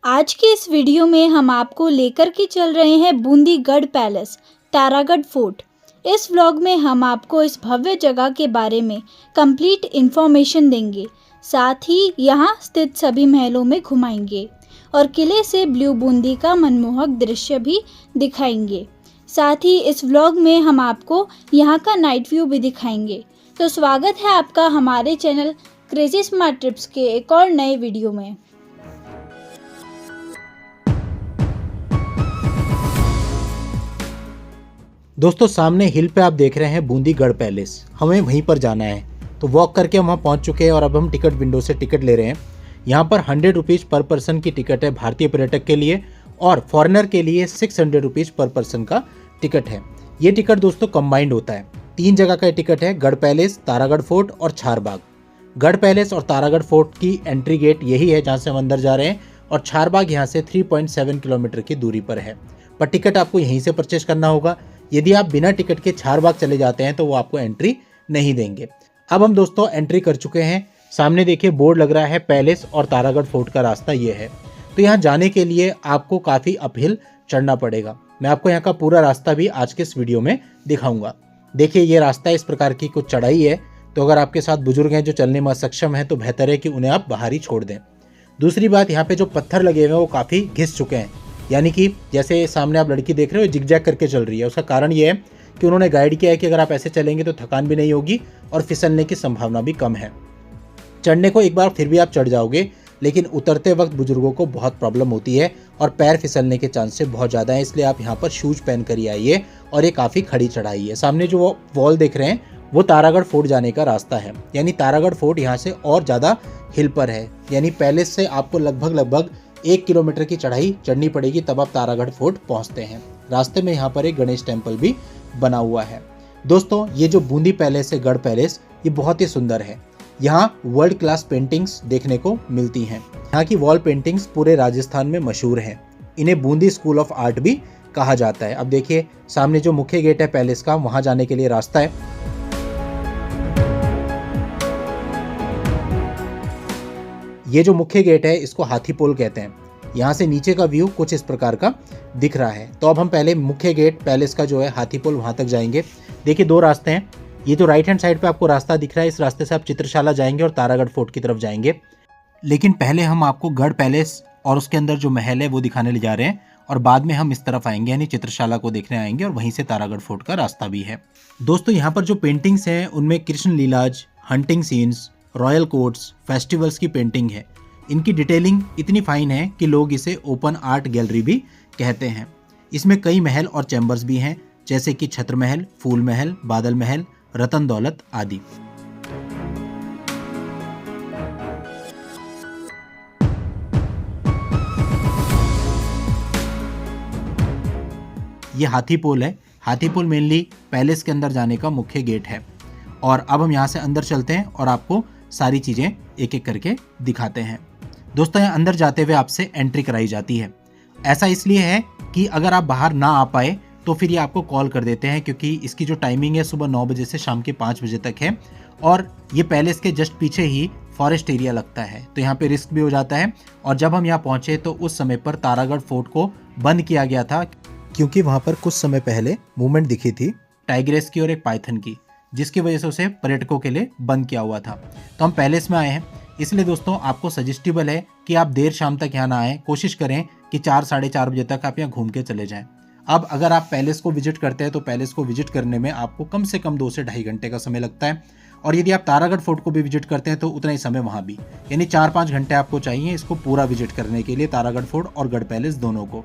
आज के इस वीडियो में हम आपको लेकर के चल रहे हैं बूंदीगढ़ पैलेस, तारागढ़ फोर्ट। इस व्लॉग में हम आपको इस भव्य जगह के बारे में कंप्लीट इन्फॉर्मेशन देंगे, साथ ही यहाँ स्थित सभी महलों में घुमाएंगे और किले से ब्लू बूंदी का मनमोहक दृश्य भी दिखाएंगे। साथ ही इस व्लॉग में हम आपको यहाँ का नाइट व्यू भी दिखाएंगे। तो स्वागत है आपका हमारे चैनल क्रेजी स्मार्ट ट्रिप्स के एक और नए वीडियो में। दोस्तों सामने हिल पे आप देख रहे हैं बूंदीगढ़ पैलेस। हमें वहीं पर जाना है, तो वॉक करके हम वहाँ पहुँच चुके हैं और अब हम टिकट विंडो से टिकट ले रहे हैं। यहाँ पर 100 रुपीज़ पर पर्सन की टिकट है भारतीय पर्यटक के लिए, और फॉरेनर के लिए 600 रुपीज़ पर पर्सन का टिकट है। ये टिकट दोस्तों कंबाइंड होता है। 3 जगह का टिकट है, गढ़ पैलेस, तारागढ़ फोर्ट और चारबाग। गढ़ पैलेस और तारागढ़ फोर्ट की एंट्री गेट यही है जहाँ से हम अंदर जा रहे हैं, और चारबाग यहाँ से 3.7 किलोमीटर की दूरी पर है। पर टिकट आपको यहीं से परचेज करना होगा। यदि आप बिना टिकट के चारबाग चले जाते हैं तो वो आपको एंट्री नहीं देंगे। अब हम दोस्तों एंट्री कर चुके हैं। सामने देखिए बोर्ड लग रहा है पैलेस और तारागढ़ फोर्ट का रास्ता ये है। तो यहाँ जाने के लिए आपको काफ़ी अपहिल चढ़ना पड़ेगा। मैं आपको यहाँ का पूरा रास्ता भी आज के इस वीडियो में दिखाऊंगा। देखिए ये रास्ता इस प्रकार की कुछ चढ़ाई है, तो अगर आपके साथ बुजुर्ग हैं जो चलने में सक्षम हैं तो बेहतर है कि उन्हें आप बाहर ही छोड़ दें। दूसरी बात, यहाँ पे जो पत्थर लगे हुए हैं वो काफ़ी घिस चुके हैं, यानी कि जैसे सामने आप लड़की देख रहे हो जिगजैग करके चल रही है। उसका कारण ये है कि उन्होंने गाइड किया है कि अगर आप ऐसे चलेंगे तो थकान भी नहीं होगी और फिसलने की संभावना भी कम है। चढ़ने को एक बार फिर भी आप चढ़ जाओगे, लेकिन उतरते वक्त बुजुर्गों को बहुत प्रॉब्लम होती है और पैर फिसलने के चांसेस बहुत ज़्यादा हैं, इसलिए आप यहाँ पर शूज पहन कर ही आइए। और ये काफ़ी खड़ी चढ़ाई है। सामने जो वॉल देख रहे हैं वो तारागढ़ फोर्ट जाने का रास्ता है, यानी तारागढ़ फोर्ट यहाँ से और ज़्यादा हिल पर है, यानी पैलेस से आपको लगभग 1 किलोमीटर की चढ़ाई चढ़नी पड़ेगी, तब आप तारागढ़ फोर्ट पहुँचते हैं। रास्ते में यहाँ पर एक गणेश टेम्पल भी बना हुआ है। दोस्तों ये जो बूंदी पैलेस है, गढ़ पैलेस, ये बहुत ही सुंदर है। यहाँ वर्ल्ड क्लास पेंटिंग्स देखने को मिलती हैं। यहाँ की वॉल पेंटिंग्स पूरे राजस्थान में मशहूर हैं। इन्हें बूंदी स्कूल ऑफ आर्ट भी कहा जाता है। अब देखिए सामने जो मुख्य गेट है पैलेस का, वहाँ जाने के लिए रास्ता है। ये जो मुख्य गेट है इसको हाथी पोल कहते हैं। यहाँ से नीचे का व्यू कुछ इस प्रकार का दिख रहा है। तो अब हम पहले मुख्य गेट पैलेस का जो है हाथी पोल, वहाँ तक जाएंगे। देखिए 2 रास्ते हैं। ये जो राइट हैंड साइड पे आपको रास्ता दिख रहा है, इस रास्ते से आप चित्रशाला जाएंगे और तारागढ़ फोर्ट की तरफ जाएंगे। लेकिन पहले हम आपको गढ़ पैलेस और उसके अंदर जो महल है वो दिखाने ले जा रहे हैं, और बाद में हम इस तरफ आएंगे, यानी चित्रशाला को देखने आएंगे, और वहीं से तारागढ़ फोर्ट का रास्ता भी है। दोस्तों यहाँ पर जो पेंटिंग्स हैं उनमें कृष्ण लीलाज, hunting scenes, royal courts, festivals की पेंटिंग है। इनकी डिटेलिंग इतनी फाइन है कि लोग इसे ओपन आर्ट गैलरी भी कहते हैं। इसमें कई महल और चैम्बर्स भी हैं, जैसे कि छत्र महल, फूल महल, बादल महल, रतन दौलत आदि। ये हाथी पोल है। हाथी पोल मेनली पैलेस के अंदर जाने का मुख्य गेट है। और अब हम यहाँ से अंदर चलते हैं और आपको सारी चीज़ें एक एक करके दिखाते हैं। दोस्तों यहाँ अंदर जाते हुए आपसे एंट्री कराई जाती है। ऐसा इसलिए है कि अगर आप बाहर ना आ पाए तो फिर ये आपको कॉल कर देते हैं, क्योंकि इसकी जो टाइमिंग है सुबह 9 बजे से शाम के 5 बजे तक है, और ये पैलेस के जस्ट पीछे ही फॉरेस्ट एरिया लगता है, तो यहाँ पे रिस्क भी हो जाता है। और जब हम यहाँ पहुँचे तो उस समय पर तारागढ़ फोर्ट को बंद किया गया था, क्योंकि वहाँ पर कुछ समय पहले मूवमेंट दिखी थी टाइग्रेस की और एक पाइथन की, जिसकी वजह से उसे पर्यटकों के लिए बंद किया हुआ था। तो हम पैलेस में आए हैं, इसलिए दोस्तों आपको सजेस्टिबल है कि आप देर शाम तक यहाँ ना आएँ। कोशिश करें कि 4 साढ़े 4 बजे तक आप यहाँ घूम के चले जाएं। अब अगर आप पैलेस को विजिट करते हैं तो पैलेस को विजिट करने में आपको कम से कम 2 से ढाई घंटे का समय लगता है, और यदि आप तारागढ़ फोर्ट को भी विजिट करते हैं तो उतना ही समय वहाँ भी, यानी 4-5 घंटे आपको चाहिए इसको पूरा विजिट करने के लिए, तारागढ़ फोर्ट और गढ़ पैलेस दोनों को।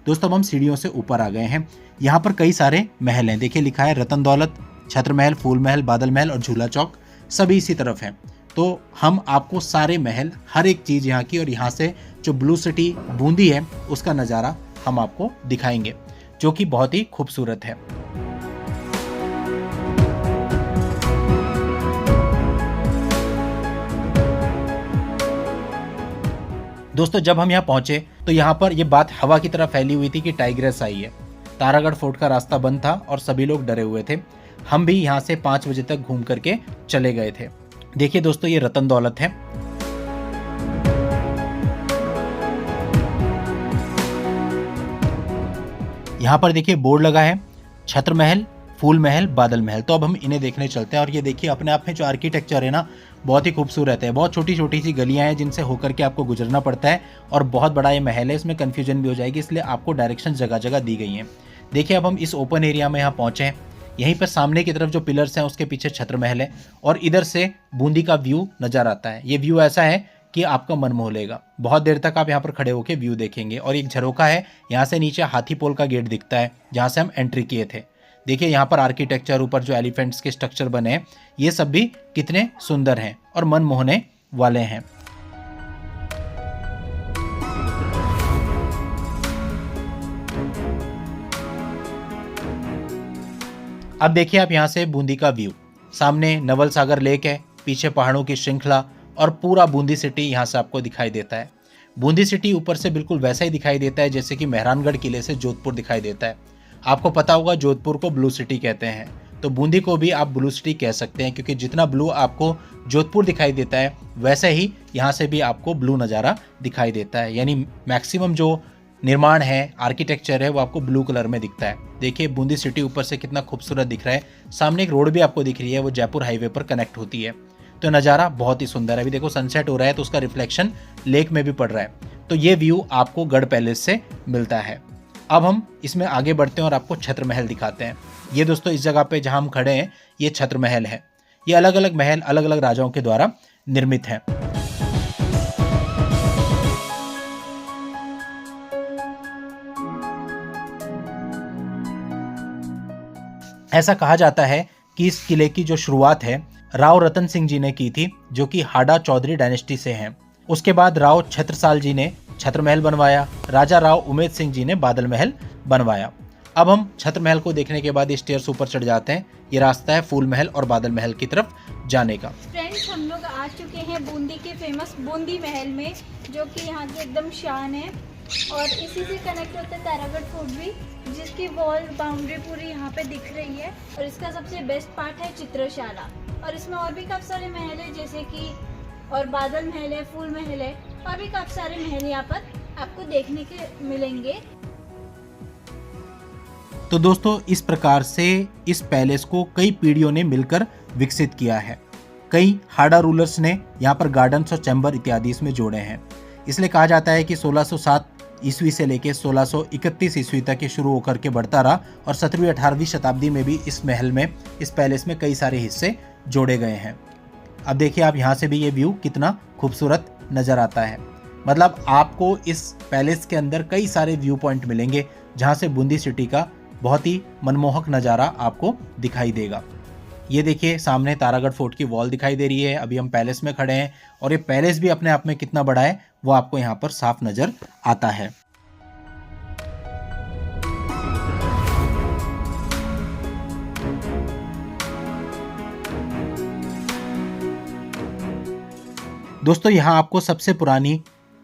दोस्तों अब हम सीढ़ियों से ऊपर आ गए हैं। यहाँ पर कई सारे महल हैं। देखिए लिखा है रतन दौलत, छत्र महल, फूल महल, बादल महल और झूला चौक, सभी इसी तरफ हैं। तो हम आपको सारे महल, हर एक चीज़ यहाँ की, और यहाँ से जो ब्लू सिटी बूंदी है उसका नज़ारा हम आपको दिखाएंगे, जो कि बहुत ही खूबसूरत है। दोस्तों जब हम यहाँ पहुँचे तो यहाँ पर ये बात हवा की तरह फैली हुई थी कि टाइग्रेस आई है। तारागढ़ फोर्ट का रास्ता बंद था और सभी लोग डरे हुए थे। हम भी यहाँ से 5 बजे तक घूम करके चले गए थे। देखिए दोस्तों ये रतन दौलत है। यहाँ पर देखिए बोर्ड लगा है छत्र महल, फूल महल, बादल महल। तो अब हम इन्हें देखने चलते हैं। और ये देखिए अपने आप में जो आर्किटेक्चर है ना बहुत ही खूबसूरत है। बहुत छोटी छोटी सी गलियां हैं जिनसे होकर के आपको गुजरना पड़ता है और बहुत बड़ा ये महल है, इसमें कन्फ्यूजन भी हो जाएगी, इसलिए आपको डायरेक्शन जगह जगह दी गई हैं। देखिए अब हम इस ओपन एरिया में यहाँ पहुँचे हैं। यहीं पर सामने की तरफ जो पिलर्स हैं उसके पीछे छत्र महल है और इधर से बूंदी का व्यू नजर आता है। ये व्यू ऐसा है कि आपका मन मोह लेगा। बहुत देर तक आप यहाँ पर खड़े होकर व्यू देखेंगे। और एक झरोखा है, यहाँ से नीचे हाथी पोल का गेट दिखता है जहाँ से हम एंट्री किए थे। देखिए यहाँ पर आर्किटेक्चर, ऊपर जो एलिफेंट्स के स्ट्रक्चर बने हैं ये सब भी कितने सुंदर हैं और मन मोहने वाले हैं। अब देखिए आप यहाँ से बूंदी का व्यू, सामने नवल सागर लेक है, पीछे पहाड़ों की श्रृंखला और पूरा बूंदी सिटी यहाँ से आपको दिखाई देता है। बूंदी सिटी ऊपर से बिल्कुल वैसा ही दिखाई देता है जैसे कि मेहरानगढ़ किले से जोधपुर दिखाई देता है। आपको पता होगा जोधपुर को ब्लू सिटी कहते हैं, तो बूंदी को भी आप ब्लू सिटी कह सकते हैं, क्योंकि जितना ब्लू आपको जोधपुर दिखाई देता है वैसे ही यहाँ से भी आपको ब्लू नज़ारा दिखाई देता है। यानी मैक्सिमम जो निर्माण है, आर्किटेक्चर है, वो आपको ब्लू कलर में दिखता है। देखिए बूंदी सिटी ऊपर से कितना खूबसूरत दिख रहा है। सामने एक रोड भी आपको दिख रही है, वो जयपुर हाईवे पर कनेक्ट होती है। तो नज़ारा बहुत ही सुंदर है। अभी देखो सनसेट हो रहा है तो उसका रिफ्लेक्शन लेक में भी पड़ रहा है। तो ये व्यू आपको गढ़ पैलेस से मिलता है। अब हम इसमें आगे बढ़ते हैं और आपको छत्र महल दिखाते हैं। ये दोस्तों इस जगह पे जहाँ हम खड़े हैं ये छत्र महल है। ये अलग अलग महल अलग अलग राजाओं के द्वारा निर्मित हैं। ऐसा कहा जाता है कि इस किले की जो शुरुआत है राव रतन सिंह जी ने की थी, जो कि हाड़ा चौधरी डायनेस्टी से हैं। उसके बाद राव छत्रसाल जी ने छत्र महल बनवाया, राजा राव उमेद सिंह जी ने बादल महल बनवाया। अब हम छत्र महल को देखने के बाद स्टेयर्स ऊपर चढ़ जाते हैं। ये रास्ता है फूल महल और बादल महल की तरफ जाने का। फ्रेंड्स हम लोग आ चुके हैं बूंदी के फेमस बूंदी महल में, जो कि यहाँ की एकदम शान है और इसी से कनेक्ट होता है तारागढ़ फोर्ट भी, जिसकी वॉल बाउंड्री पूरी यहाँ पे दिख रही है। और इसका सबसे बेस्ट पार्ट है चित्रशाला, और इसमें और भी काफ़ी सारे महल है जैसे कि और बादल महल है, फूल महल है, और भी काफ़ी सारे महल यहाँ पर आपको देखने के मिलेंगे। तो दोस्तों इस प्रकार से इस पैलेस को कई पीढ़ियों ने मिलकर विकसित किया है। कई हाड़ा रूलर्स ने यहाँ पर गार्डन्स और चैम्बर इत्यादि इसमें जोड़े हैं। इसलिए कहा जाता है कि 1607 ईस्वी से लेकर 1631 ईस्वी तक ये शुरू होकर के बढ़ता रहा और 17वीं 18वीं शताब्दी में भी इस महल में, इस पैलेस में कई सारे हिस्से जोड़े गए हैं। अब देखिए आप यहाँ से भी ये व्यू कितना खूबसूरत नज़र आता है। मतलब आपको इस पैलेस के अंदर कई सारे व्यू पॉइंट मिलेंगे जहाँ से बूंदी सिटी का बहुत ही मनमोहक नज़ारा आपको दिखाई देगा। ये देखिए सामने तारागढ़ फोर्ट की वॉल दिखाई दे रही है। अभी हम पैलेस में खड़े हैं और ये पैलेस भी अपने आप में कितना बड़ा है वो आपको यहाँ पर साफ नज़र आता है। दोस्तों यहाँ आपको सबसे पुरानी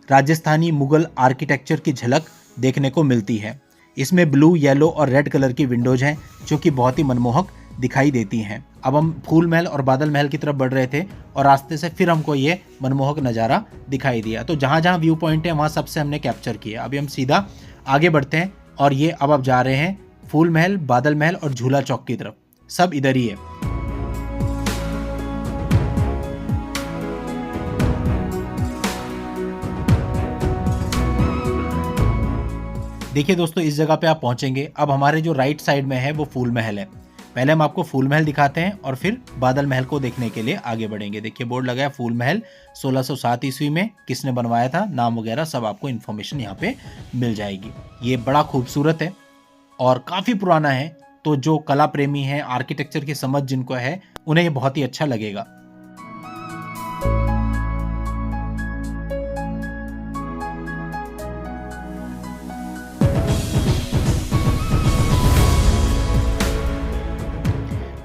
राजस्थानी मुगल आर्किटेक्चर की झलक देखने को मिलती है। इसमें ब्लू, येलो और रेड कलर की विंडोज हैं जो कि बहुत ही मनमोहक दिखाई देती हैं। अब हम फूल महल और बादल महल की तरफ बढ़ रहे थे और रास्ते से फिर हमको ये मनमोहक नज़ारा दिखाई दिया। तो जहाँ जहाँ व्यू पॉइंट है वहाँ सबसे हमने कैप्चर किया। अभी हम सीधा आगे बढ़ते हैं और ये अब जा रहे हैं फूल महल, बादल महल और झूला चौक की तरफ। सब इधर ही है। देखिए दोस्तों इस जगह पे आप पहुंचेंगे। अब हमारे जो राइट साइड में है वो फूल महल है। पहले हम आपको फूल महल दिखाते हैं और फिर बादल महल को देखने के लिए आगे बढ़ेंगे। देखिए बोर्ड लगा है फूल महल 1607 ईस्वी में किसने बनवाया था, नाम वगैरह सब आपको इन्फॉर्मेशन यहाँ पे मिल जाएगी। ये बड़ा खूबसूरत है और काफ़ी पुराना है, तो जो कला प्रेमी हैं, आर्किटेक्चर की समझ जिनको है, उन्हें ये बहुत ही अच्छा लगेगा।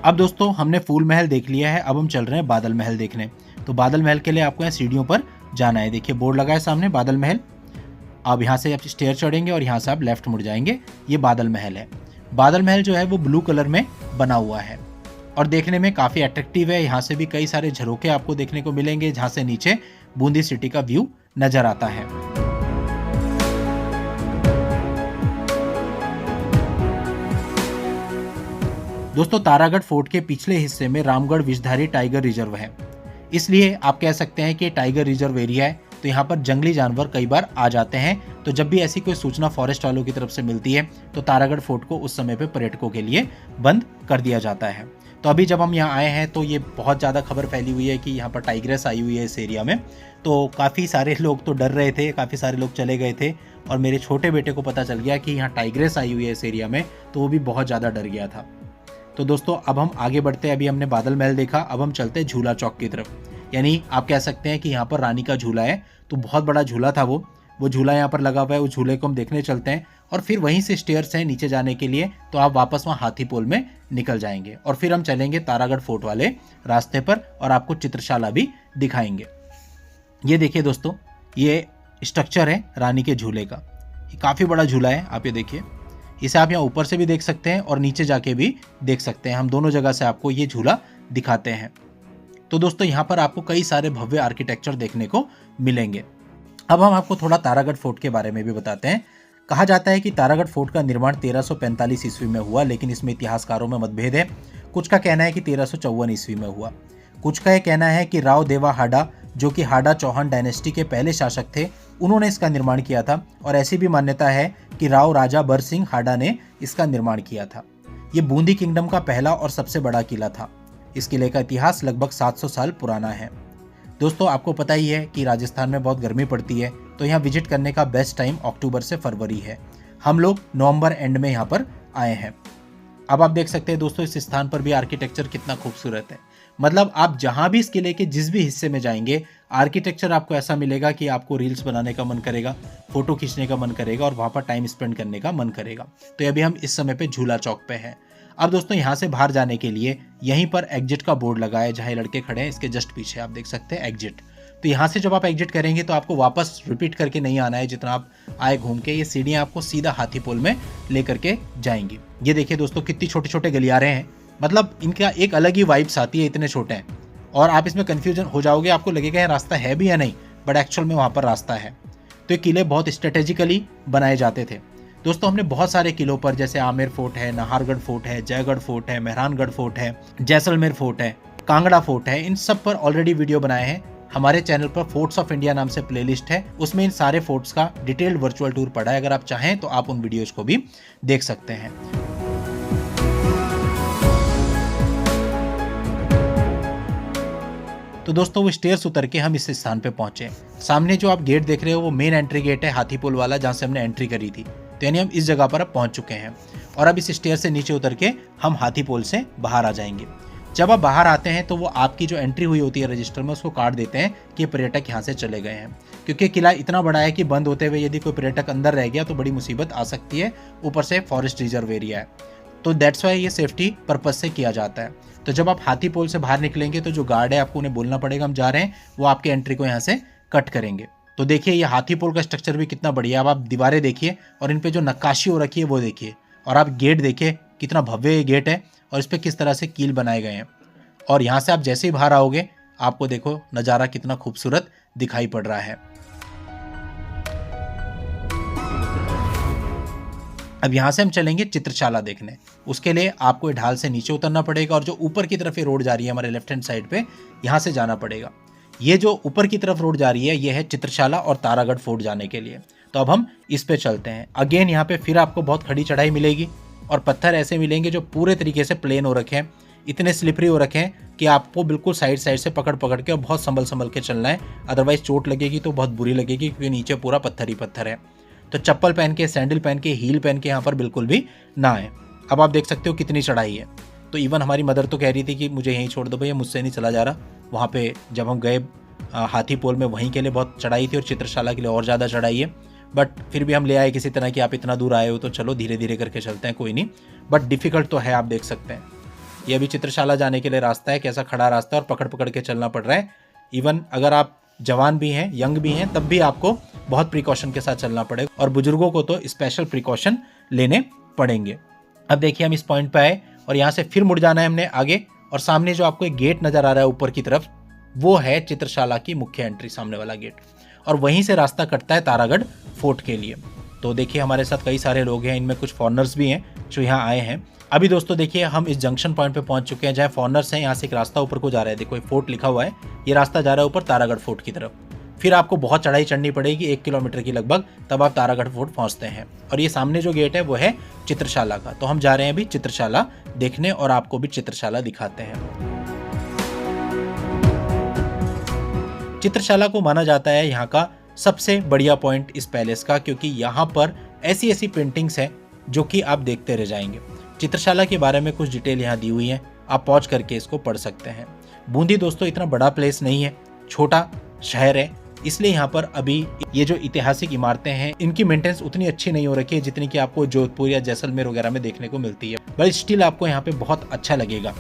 अब दोस्तों हमने फूल महल देख लिया है, अब हम चल रहे हैं बादल महल देखने। तो बादल महल के लिए आपको यहाँ सीढ़ियों पर जाना है। देखिए बोर्ड लगा है सामने बादल महल। अब यहाँ से आप स्टेयर चढ़ेंगे और यहाँ से आप लेफ्ट मुड़ जाएंगे। ये बादल महल है। बादल महल जो है वो ब्लू कलर में बना हुआ है और देखने में काफ़ी अट्रैक्टिव है। यहाँ से भी कई सारे झरोखे आपको देखने को मिलेंगे जहाँ से नीचे बूंदी सिटी का व्यू नज़र आता है। दोस्तों तारागढ़ फोर्ट के पिछले हिस्से में रामगढ़ विषधारी टाइगर रिजर्व है, इसलिए आप कह सकते हैं कि टाइगर रिजर्व एरिया है, तो यहाँ पर जंगली जानवर कई बार आ जाते हैं। तो जब भी ऐसी कोई सूचना फॉरेस्ट वालों की तरफ से मिलती है तो तारागढ़ फोर्ट को उस समय पे पर्यटकों के लिए बंद कर दिया जाता है। तो अभी जब हम यहाँ आए हैं तो ये बहुत ज़्यादा खबर फैली हुई है कि यहाँ पर टाइग्रेस आई हुई है इस एरिया में। तो काफ़ी सारे लोग तो डर रहे थे, काफ़ी सारे लोग चले गए थे, और मेरे छोटे बेटे को पता चल गया कि यहाँ टाइग्रेस आई हुई है इस एरिया में, तो वो भी बहुत ज़्यादा डर गया था। तो दोस्तों अब हम आगे बढ़ते हैं। अभी हमने बादल महल देखा, अब हम चलते हैं झूला चौक की तरफ। यानी आप कह सकते हैं कि यहाँ पर रानी का झूला है, तो बहुत बड़ा झूला था वो झूला यहाँ पर लगा हुआ है। उस झूले को हम देखने चलते हैं, और फिर वहीं से स्टेयर्स हैं नीचे जाने के लिए, तो आप वापस वहाँ हाथीपोल में निकल जाएंगे, और फिर हम चलेंगे तारागढ़ फोर्ट वाले रास्ते पर और आपको चित्रशाला भी दिखाएंगे। ये देखिए दोस्तों, ये स्ट्रक्चर है रानी के झूले का। ये काफ़ी बड़ा झूला है, आप ये देखिए। इसे आप यहाँ ऊपर से भी देख सकते हैं और नीचे जाके भी देख सकते हैं। हम दोनों जगह से आपको ये झूला दिखाते हैं। तो दोस्तों यहाँ पर आपको कई सारे भव्य आर्किटेक्चर देखने को मिलेंगे। अब हम आपको थोड़ा तारागढ़ फोर्ट के बारे में भी बताते हैं। कहा जाता है कि तारागढ़ फोर्ट का निर्माण 1345 ईस्वी में हुआ, लेकिन इसमें इतिहासकारों में मतभेद है। कुछ का कहना है कि 1354 ईस्वी में हुआ। कुछ का यह कहना है कि राव देवा हाडा, जो कि हाडा चौहान डायनेस्टी के पहले शासक थे, उन्होंने इसका निर्माण किया था। और ऐसी भी मान्यता है कि राव राजा बर सिंह हाडा ने इसका निर्माण किया था। ये बूंदी किंगडम का पहला और सबसे बड़ा किला था। इस किले का इतिहास लगभग 700 साल पुराना है। दोस्तों आपको पता ही है कि राजस्थान में बहुत गर्मी पड़ती है, तो यहाँ विजिट करने का बेस्ट टाइम अक्टूबर से फरवरी है। हम लोग नवंबर एंड में यहाँ पर आए हैं। अब आप देख सकते हैं दोस्तों, इस स्थान पर भी आर्किटेक्चर कितना खूबसूरत है। मतलब आप जहाँ भी इस किले के जिस भी हिस्से में जाएंगे, आर्किटेक्चर आपको ऐसा मिलेगा कि आपको रील्स बनाने का मन करेगा, फोटो खींचने का मन करेगा, और वहाँ पर टाइम स्पेंड करने का मन करेगा। तो अभी हम इस समय पे झूला चौक पे हैं। अब दोस्तों यहाँ से बाहर जाने के लिए यहीं पर एग्जिट का बोर्ड लगा है, जहाँ लड़के खड़े हैं इसके जस्ट पीछे आप देख सकते हैं एग्जिट। तो यहाँ से जब आप एग्जिट करेंगे तो आपको वापस रिपीट करके नहीं आना है जितना आप आए घूम के। ये सीढ़ियाँ आपको सीधा हाथीपोल में लेकर के जाएंगी। ये देखिए दोस्तों, कितनी छोटे छोटे गलियारे हैं। मतलब इनका एक अलग ही वाइब्स आती है, इतने छोटे हैं। और आप इसमें कन्फ्यूजन हो जाओगे, आपको लगेगा यह रास्ता है भी या नहीं, बट एक्चुअल में वहाँ पर रास्ता है। तो ये किले बहुत स्ट्रेटेजिकली बनाए जाते थे। दोस्तों हमने बहुत सारे किलों पर, जैसे आमेर फोर्ट है, नाहरगढ़ फोर्ट है, जयगढ़ फोर्ट है, मेहरानगढ़ फोर्ट है, जैसलमेर फोर्ट है, कांगड़ा फोर्ट है, इन सब पर ऑलरेडी वीडियो बनाए हैं। हमारे चैनल पर फोर्ट्स ऑफ इंडिया नाम से प्लेलिस्ट है, उसमें इन सारे फोर्ट्स का डिटेल्ड वर्चुअल टूर पड़ा है। अगर आप चाहें तो आप उन वीडियोज को भी देख सकते हैं। तो दोस्तों वो स्टेयर्स उतर के हम इस स्थान पे पहुंचे। सामने जो आप गेट देख रहे हो वो मेन एंट्री गेट है हाथीपुल वाला, जहाँ से हमने एंट्री करी थी। तो यानी हम इस जगह पर अब पहुंच चुके हैं, और अब इस स्टेयर से नीचे उतर के हम हाथीपोल से बाहर आ जाएंगे। जब आप बाहर आते हैं तो वो आपकी जो एंट्री हुई होती है रजिस्टर में, उसको काट देते हैं कि पर्यटक यहाँ से चले गए हैं, क्योंकि किला इतना बड़ा है कि बंद होते हुए यदि कोई पर्यटक अंदर रह गया तो बड़ी मुसीबत आ सकती है। ऊपर से फॉरेस्ट रिजर्व एरिया है, तो दैट्स वाई ये सेफ्टी पर्पज से किया जाता है। तो जब आप हाथीपोल से बाहर निकलेंगे तो जो गार्ड है आपको उन्हें बोलना पड़ेगा हम जा रहे हैं, वो आपके एंट्री को यहाँ से कट करेंगे। तो देखिए ये हाथीपोल का स्ट्रक्चर भी कितना बढ़िया है। अब आप दीवारें देखिए और इन पे जो नक्काशी हो रखी है वो देखिए, और आप गेट देखिए कितना भव्य ये गेट है, और इस पर किस तरह से कील बनाए गए हैं। और यहाँ से आप जैसे ही बाहर आओगे आपको देखो नज़ारा कितना खूबसूरत दिखाई पड़ रहा है। अब यहाँ से हम चलेंगे चित्रशाला देखने। उसके लिए आपको ढाल से नीचे उतरना पड़ेगा, और जो ऊपर की तरफ ये रोड जा रही है हमारे लेफ्ट हैंड साइड पे, यहाँ से जाना पड़ेगा। ये जो ऊपर की तरफ रोड जा रही है ये है चित्रशाला और तारागढ़ फोर्ट जाने के लिए। तो अब हम इस पे चलते हैं। अगेन यहाँ पे फिर आपको बहुत खड़ी चढ़ाई मिलेगी, और पत्थर ऐसे मिलेंगे जो पूरे तरीके से प्लेन हो रखे हैं, इतने स्लिपरी हो रखे हैं कि आपको बिल्कुल साइड साइड से पकड़ पकड़ के और बहुत संभल के चलना है, अदरवाइज चोट लगेगी तो बहुत बुरी लगेगी, क्योंकि नीचे पूरा पत्थर ही पत्थर है। तो चप्पल पहन के, सैंडल पहन के, हील पहन के यहाँ पर बिल्कुल भी ना आए। अब आप देख सकते हो कितनी चढ़ाई है। तो इवन हमारी मदर तो कह रही थी कि मुझे यहीं छोड़ दो भैया, मुझसे नहीं चला जा रहा। वहाँ पे जब हम गए हाथीपोल में, वहीं के लिए बहुत चढ़ाई थी और चित्रशाला के लिए और ज़्यादा चढ़ाई है, बट फिर भी हम ले आए किसी तरह कि आप इतना दूर आए हो तो चलो धीरे धीरे करके चलते हैं, कोई नहीं। बट डिफ़िकल्ट तो है, आप देख सकते हैं। ये अभी चित्रशाला जाने के लिए रास्ता है, कैसा खड़ा रास्ता है और पकड़ पकड़ के चलना पड़ रहा है। इवन अगर आप जवान भी हैं, यंग भी हैं, तब भी आपको बहुत प्रिकॉशन के साथ चलना पड़ेगा, और बुजुर्गों को तो स्पेशल प्रिकॉशन लेने पड़ेंगे। अब देखिए हम इस पॉइंट पे आए और यहाँ से फिर मुड़ जाना है हमने आगे, और सामने जो आपको एक गेट नजर आ रहा है ऊपर की तरफ, वो है चित्रशाला की मुख्य एंट्री, सामने वाला गेट, और वहीं से रास्ता कटता है तारागढ़ फोर्ट के लिए। तो देखिए हमारे साथ कई सारे लोग हैं, इनमें कुछ फॉरेनर्स भी हैं जो यहाँ आए हैं। अभी दोस्तों देखिए हम इस जंक्शन पॉइंट पे पहुंच चुके हैं जहाँ फॉरेनर्स हैं। यहाँ से एक रास्ता ऊपर को जा रहा है, देखो फोर्ट लिखा हुआ है, ये रास्ता जा रहा है ऊपर तारागढ़ फोर्ट की तरफ। फिर आपको बहुत चढ़ाई चढ़नी पड़ेगी 1 किलोमीटर की लगभग, तब आप तारागढ़ फोर्ट पहुंचते हैं। और ये सामने जो गेट है वो है चित्रशाला का। तो हम जा रहे हैं अभी चित्रशाला देखने और आपको भी चित्रशाला दिखाते हैं। चित्रशाला को माना जाता है यहाँ का सबसे बढ़िया पॉइंट इस पैलेस का, क्योंकि यहाँ पर ऐसी ऐसी पेंटिंग्स हैं जो कि आप देखते रह जाएंगे। चित्रशाला के बारे में कुछ डिटेल यहाँ दी हुई है, आप पॉज करके इसको पढ़ सकते हैं। बूंदी दोस्तों इतना बड़ा प्लेस नहीं है, छोटा शहर है, इसलिए यहाँ पर अभी ये जो ऐतिहासिक इमारतें हैं इनकी मेंटेनेंस उतनी अच्छी नहीं हो रखी है जितनी कि आपको जोधपुर या जैसलमेर वगैरह में देखने को मिलती है, बट स्टिल आपको यहाँ पे बहुत अच्छा लगेगा।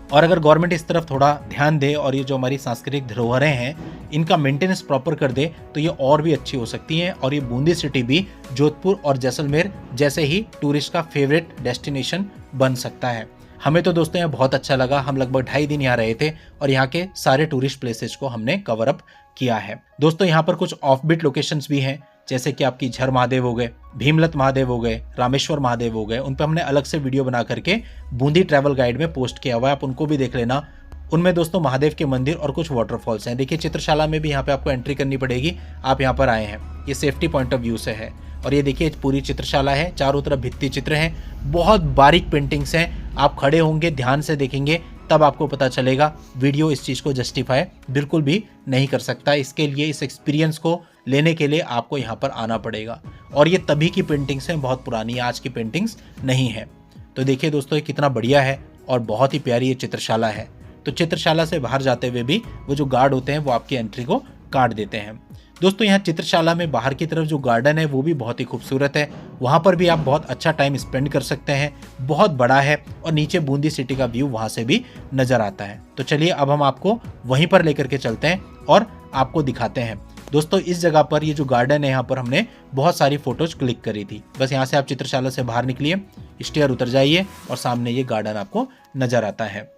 और अगर गवर्नमेंट इस तरफ थोड़ा ध्यान दे और ये जो हमारी सांस्कृतिक धरोहरें हैं इनका मेंटेनेंस प्रॉपर कर दे तो ये और भी अच्छी हो सकती हैं और ये बूंदी सिटी भी जोधपुर और जैसलमेर जैसे ही टूरिस्ट का फेवरेट डेस्टिनेशन बन सकता है। हमें तो दोस्तों यहाँ बहुत अच्छा लगा। हम लगभग 2.5 दिन यहाँ रहे थे और यहाँ के सारे टूरिस्ट प्लेसेस को हमने कवर अप किया है। दोस्तों यहाँ पर कुछ ऑफबीट लोकेशंस भी हैं, जैसे कि आपकी झर महादेव हो गए, भीमलत महादेव हो गए, रामेश्वर महादेव हो गए। उन पर हमने अलग से वीडियो बना करके बूंदी ट्रैवल गाइड में पोस्ट किया हुआ है, आप उनको भी देख लेना। उनमें दोस्तों महादेव के मंदिर और कुछ वाटरफॉल्स हैं। देखिए चित्रशाला में भी यहाँ पे आपको एंट्री करनी पड़ेगी, आप यहाँ पर आए हैं, ये सेफ्टी पॉइंट ऑफ व्यू से है। और ये देखिए पूरी चित्रशाला है, चारों तरफ भित्ति चित्र हैं, बहुत बारीक पेंटिंग्स हैं। आप खड़े होंगे ध्यान से देखेंगे तब आपको पता चलेगा। वीडियो इस चीज़ को जस्टिफाई बिल्कुल भी नहीं कर सकता। इसके लिए इस एक्सपीरियंस को लेने के लिए आपको यहाँ पर आना पड़ेगा। और ये तभी की पेंटिंग्स हैं, बहुत पुरानी, आज की पेंटिंग्स नहीं है। तो देखिए दोस्तों ये कितना बढ़िया है और बहुत ही प्यारी ये चित्रशाला है। तो चित्रशाला से बाहर जाते हुए भी वो जो गार्ड होते हैं वो आपकी एंट्री को काट देते हैं। दोस्तों यहाँ चित्रशाला में बाहर की तरफ जो गार्डन है वो भी बहुत ही खूबसूरत है, वहाँ पर भी आप बहुत अच्छा टाइम स्पेंड कर सकते हैं। बहुत बड़ा है और नीचे बूंदी सिटी का व्यू वहाँ से भी नज़र आता है। तो चलिए अब हम आपको वहीं पर लेकर के चलते हैं और आपको दिखाते हैं। दोस्तों इस जगह पर ये जो गार्डन है यहाँ पर हमने बहुत सारी फोटोज क्लिक करी थी। बस यहाँ से आप चित्रशाला से बाहर निकलिए, स्टेयर उतर जाइए और सामने ये गार्डन आपको नज़र आता है।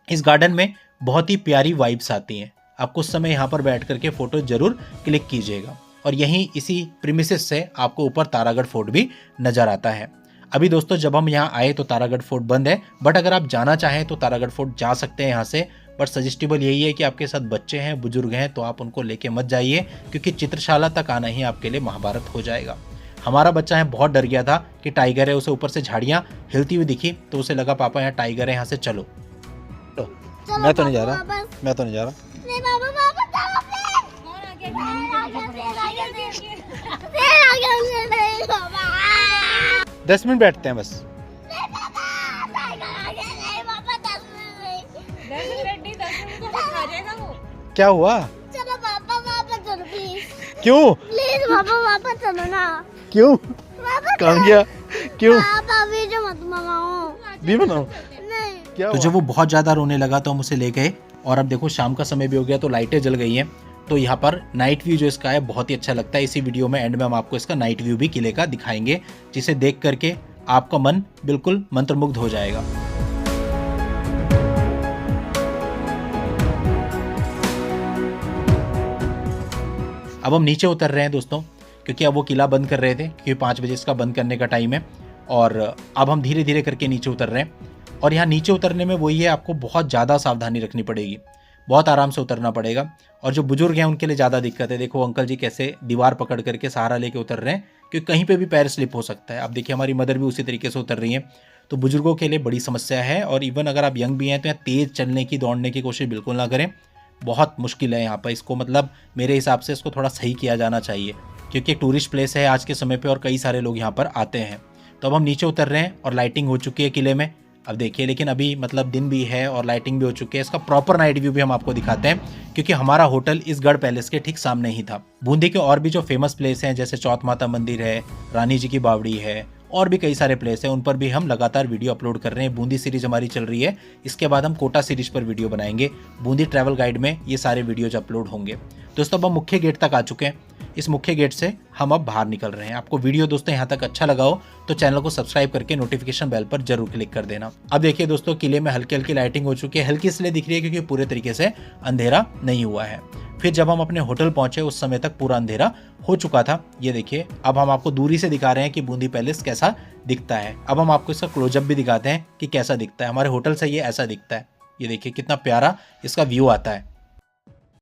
इस गार्डन में बहुत ही प्यारी वाइब्स आती हैं। आप कुछ समय यहाँ पर बैठ करके फ़ोटो ज़रूर क्लिक कीजिएगा। और यहीं इसी प्रीमिसेस से आपको ऊपर तारागढ़ फोर्ट भी नज़र आता है। अभी दोस्तों जब हम यहाँ आए तो तारागढ़ फोर्ट बंद है, बट अगर आप जाना चाहें तो तारागढ़ फोर्ट जा सकते हैं यहाँ से। बट सजेस्टेबल यही है कि आपके साथ बच्चे हैं, बुजुर्ग हैं, तो आप उनको लेके मत जाइए, क्योंकि चित्रशाला तक आना ही आपके लिए महाभारत हो जाएगा। हमारा बच्चा है बहुत डर गया था कि टाइगर है, उसे ऊपर से झाड़ियाँ हिलती हुई दिखी तो उसे लगा पापा यहाँ टाइगर है, यहाँ से चलो। मैं तो नहीं जा रहा, मैं तो नहीं जा रहा। नहीं पापा, पापा चलो प्लीज। शेर आ गया, पापा। 10 मिनट बैठते हैं बस। नहीं पापा, टाइगर आ गया। नहीं पापा 10 मिनट तो खा जाएगा वो। क्या हुआ? चलो पापा वापस चलो प्लीज। क्यों? प्लीज पापा वापस चलो ना। क्यों? वापस कहाँ गया? क्यों? पापा वीडियो मत मंगाओ। भी बनाओ? नहीं। क्या तो हुआ? जब वो बहुत ज़्यादा रोने लगा तो हम उसे ले गए और अब देखो शाम का समय भी हो गया तो लाइटें जल गई हैं। तो यहाँ पर नाइट व्यू जो इसका है बहुत ही अच्छा लगता है। इसी वीडियो में एंड में हम आपको इसका नाइट व्यू भी किले का दिखाएंगे, जिसे देख करके आपका मन बिल्कुल मंत्रमुग्ध हो जाएगा। अब हम नीचे उतर रहे हैं दोस्तों, क्योंकि अब वो किला बंद कर रहे थे, क्योंकि 5 बजे इसका बंद करने का टाइम है। और अब हम धीरे धीरे करके नीचे उतर रहे हैं। और यहाँ नीचे उतरने में वही है, आपको बहुत ज़्यादा सावधानी रखनी पड़ेगी, बहुत आराम से उतरना पड़ेगा। और जो बुजुर्ग हैं उनके लिए ज़्यादा दिक्कत है। देखो अंकल जी कैसे दीवार पकड़ करके सहारा लेके उतर रहे हैं, क्योंकि कहीं पे भी पैर स्लिप हो सकता है। अब देखिए हमारी मदर भी उसी तरीके से उतर रही हैं। तो बुजुर्गों के लिए बड़ी समस्या है। और इवन अगर आप यंग भी हैं तो यहाँ तेज़ चलने की, दौड़ने की कोशिश बिल्कुल ना करें, बहुत मुश्किल है यहाँ पर। इसको मतलब मेरे हिसाब से इसको थोड़ा सही किया जाना चाहिए, क्योंकि टूरिस्ट प्लेस है आज के समय पे और कई सारे लोग यहाँ पर आते हैं। तो अब हम नीचे उतर रहे हैं और लाइटिंग हो चुकी है किले में। अब देखिए लेकिन अभी मतलब दिन भी है और लाइटिंग भी हो चुकी है। इसका प्रॉपर नाइट व्यू भी हम आपको दिखाते हैं, क्योंकि हमारा होटल इस गढ़ पैलेस के ठीक सामने ही था। बूंदी के और भी जो फेमस प्लेस हैं, जैसे चौथ माता मंदिर है, रानी जी की बावड़ी है, और भी कई सारे प्लेस हैं, उन पर भी हम लगातार वीडियो अपलोड कर रहे हैं। बूंदी सीरीज हमारी चल रही है, इसके बाद हम कोटा सीरीज पर वीडियो बनाएंगे। बूंदी ट्रैवल गाइड में ये सारे वीडियोज अपलोड होंगे। दोस्तों अब हम मुख्य गेट तक आ चुके हैं। इस मुख्य गेट से हम अब बाहर निकल रहे हैं। आपको वीडियो दोस्तों यहाँ तक अच्छा लगा हो तो चैनल को सब्सक्राइब करके नोटिफिकेशन बेल पर जरूर क्लिक कर देना। अब देखिए दोस्तों किले में हल्की हल्की लाइटिंग हो चुकी है। हल्की इसलिए दिख रही है क्योंकि पूरे तरीके से अंधेरा नहीं हुआ है। फिर जब हम अपने होटल पहुंचे उस समय तक पूरा अंधेरा हो चुका था। ये देखिए, अब हम आपको दूरी से दिखा रहे हैं कि बूंदी पैलेस कैसा दिखता है। अब हम आपको इसका क्लोजअप भी दिखाते हैं कि कैसा दिखता है। हमारे होटल से ये ऐसा दिखता है। ये देखिए कितना प्यारा इसका व्यू आता है।